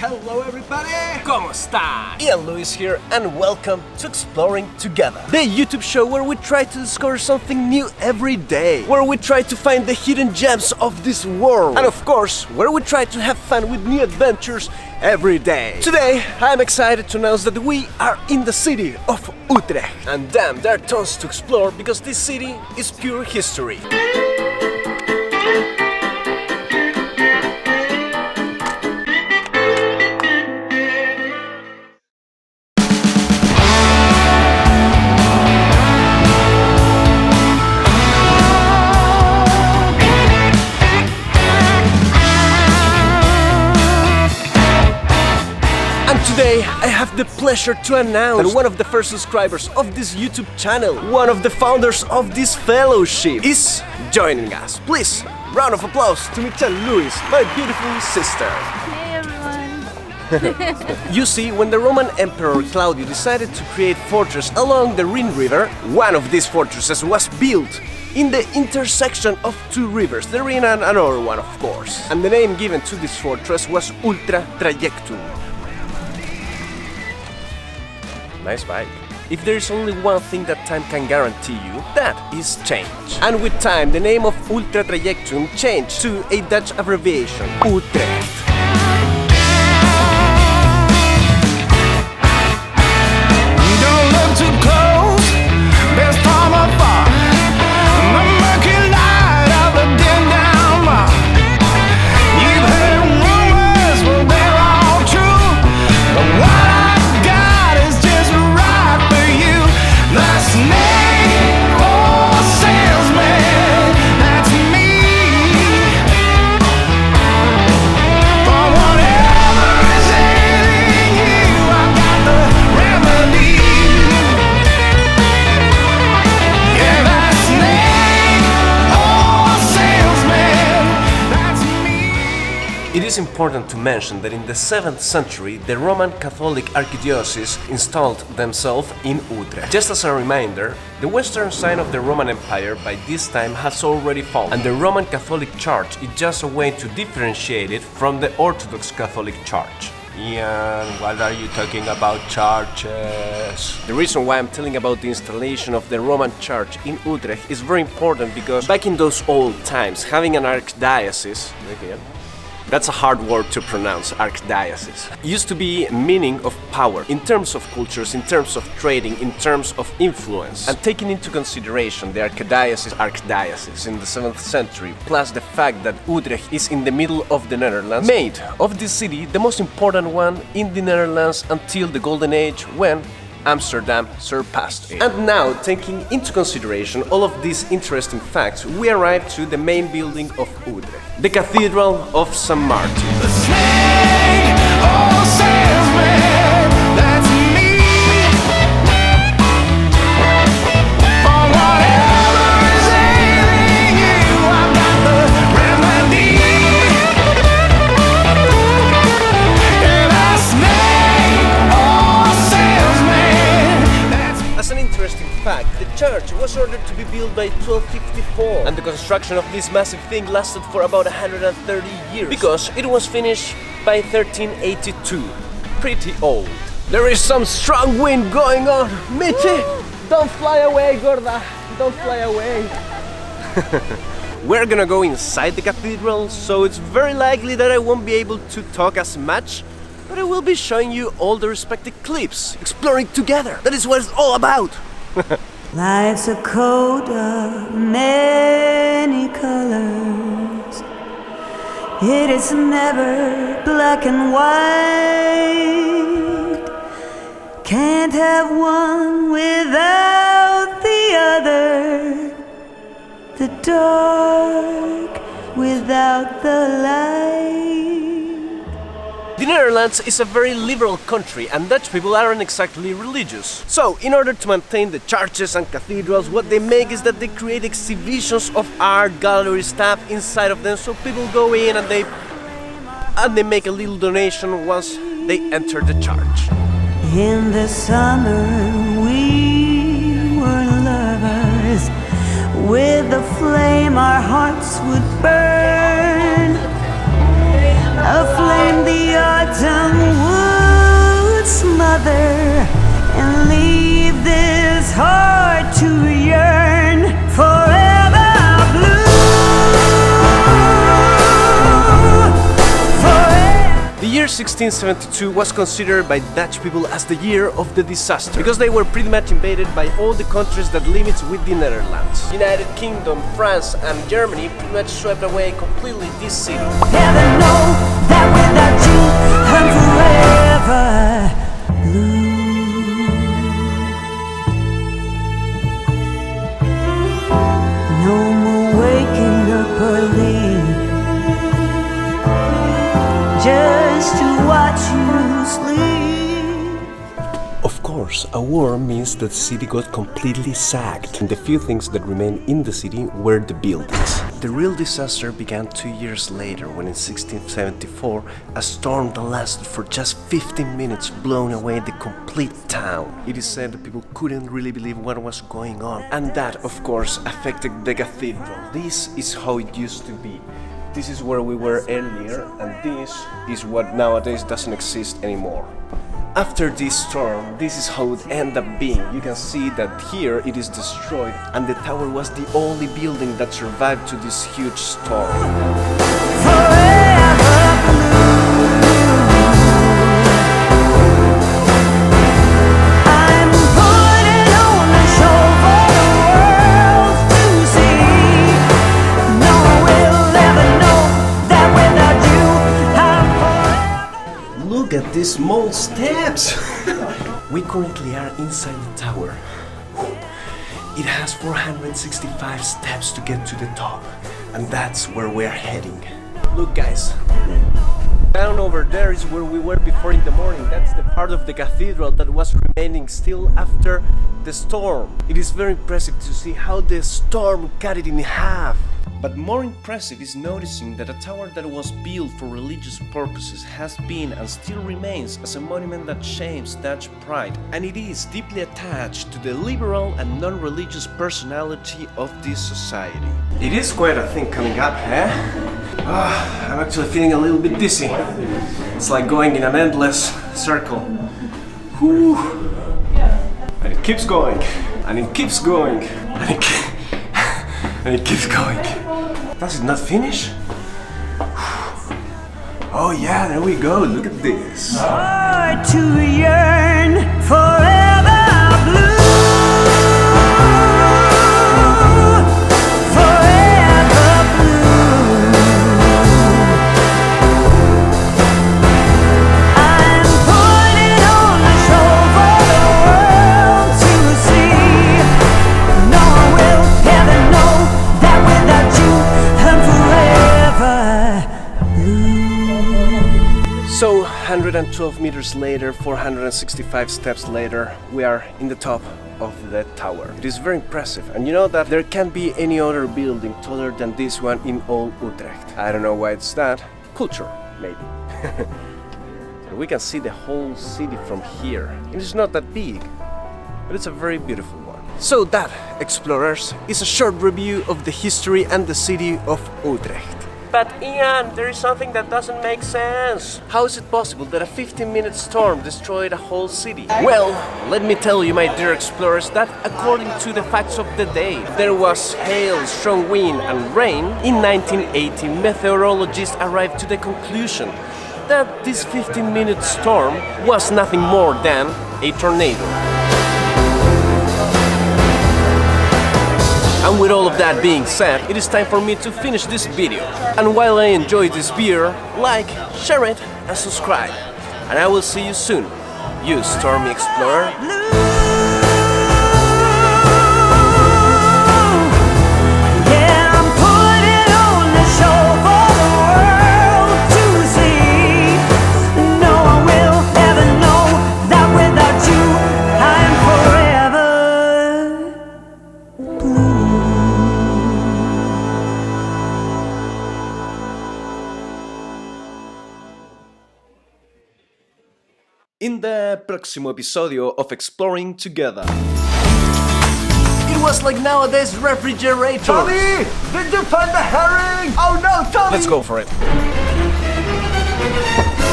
Hello everybody! ¿Cómo están? Ian Lewis here and welcome to Exploring Together, the YouTube show where we try to discover something new every day, where we try to find the hidden gems of this world, and of course, where we try to have fun with new adventures every day. Today, I'm excited to announce that we are in the city of Utrecht, and damn, there are tons to explore because this city is pure history. Today, I have the pleasure to announce that one of the first subscribers of this YouTube channel, one of the founders of this fellowship, is joining us. Please, round of applause to Michelle Lewis, my beautiful sister. Hey everyone! You see, when the Roman Emperor Claudio decided to create fortress along the Rhine River, one of these fortresses was built in the intersection of two rivers, the Rhine and another one, of course. And the name given to this fortress was Ultra Trajectum. Nice vibe. If there is only one thing that time can guarantee you, that is change. And with time, the name of Ultra Trajectum changed to a Dutch abbreviation, Utrecht. Don't look too close, best from afar. The murky light of a dim down bar. You've heard rumors, well they're all true. But what I've got is just right for you. The snake oil salesman, that's me. For whatever is ailing you, I got the remedy. Yeah, that snake oil salesman, that's me. It is important to mention that in the 7th century, the Roman Catholic Archdiocese installed themselves in Utrecht. Just as a reminder, the western side of the Roman Empire by this time has already fallen, and the Roman Catholic Church is just a way to differentiate it from the Orthodox Catholic Church. Ian, what are you talking about churches? The reason why I'm telling about the installation of the Roman Church in Utrecht is very important because back in those old times, having an archdiocese, that's a hard word to pronounce, archdiocese, used to be meaning of power, in terms of cultures, in terms of trading, in terms of influence. And taking into consideration the archdiocese in the 7th century, plus the fact that Utrecht is in the middle of the Netherlands, made of this city the most important one in the Netherlands until the Golden Age, when Amsterdam surpassed it. And now, taking into consideration all of these interesting facts, we arrive to the main building of Utrecht, the Cathedral of St. Martin. The snake oil salesman, that's me. For whatever is ailing you, I've got the remedy. Yeah, that snake oil salesman, that's me. As an interesting fact, the church was ordered to be built by 1254, and the construction of this massive thing lasted for about 130 years, because it was finished by 1382. Pretty old. There is some strong wind going on. Mitty, don't fly away, Gorda. Don't fly away. We're gonna go inside the cathedral, so it's very likely that I won't be able to talk as much, but I will be showing you all the respective clips, exploring together. That is what it's all about. Life's a coat of many colors. It is never black and white. Can't have one without the other. The dark without the light. The Netherlands is a very liberal country and Dutch people aren't exactly religious. So, in order to maintain the churches and cathedrals, what they make is that they create exhibitions of art, gallery stuff inside of them, so people go in and they make a little donation once they enter the church. In the summer we were lovers. With the flame our hearts would burn. A flame the autumn year 1672 was considered by Dutch people as the year of the disaster, because they were pretty much invaded by all the countries that limit with the Netherlands. United Kingdom, France and Germany pretty much swept away completely this city. Heaven know that without you I'm forever blue. No more waking up early just to watch you sleep. Of course, a war means that the city got completely sacked, and the few things that remained in the city were the buildings. The real disaster began 2 years later, when in 1674 a storm that lasted for just 15 minutes blown away the complete town. It is said that people couldn't really believe what was going on, and that of course affected the cathedral. This is how it used to be. This is where we were earlier, and this is what nowadays doesn't exist anymore. After this storm, this is how it ended up being. You can see that here it is destroyed, and the tower was the only building that survived to this huge storm. Look at these small steps! We currently are inside the tower. It has 465 steps to get to the top, and that's where we're heading. Look guys, down over there is where we were before in the morning. That's the part of the cathedral that was remaining still after the storm. It is very impressive to see how the storm cut it in half. But more impressive is noticing that a tower that was built for religious purposes has been and still remains as a monument that shames Dutch pride, and it is deeply attached to the liberal and non-religious personality of this society. It is quite a thing coming up, eh? I'm actually feeling a little bit dizzy. It's like going in an endless circle. Whew. And it keeps going, and it keeps going, and it keeps going. Does it not finish? Oh yeah, there we go, look at this. Or to yearn forever blue. Forever blue. I'm putting on a show for the world to see. No one will ever know that without you I'm forever blue. So 112 meters later, 465 steps later, we are in the top of the tower. It is very impressive, and you know that there can't be any other building taller than this one in all Utrecht. I don't know why it's that. Culture, maybe. So we can see the whole city from here. It is not that big, but it's a very beautiful one. So that, explorers, is a short review of the history and the city of Utrecht. But Ian, there is something that doesn't make sense. How is it possible that a 15-minute storm destroyed a whole city? Well, let me tell you, my dear explorers, that according to the facts of the day, there was hail, strong wind and rain. In 1980, meteorologists arrived to the conclusion that this 15-minute storm was nothing more than a tornado. And with all of that being said, it is time for me to finish this video. And while I enjoy this beer, like, share it and subscribe. And I will see you soon, you stormy explorer. In the próximo episodio of Exploring Together. It was like nowadays refrigerator. Tommy! Did you find the herring? Oh no, Tommy! Let's go for it.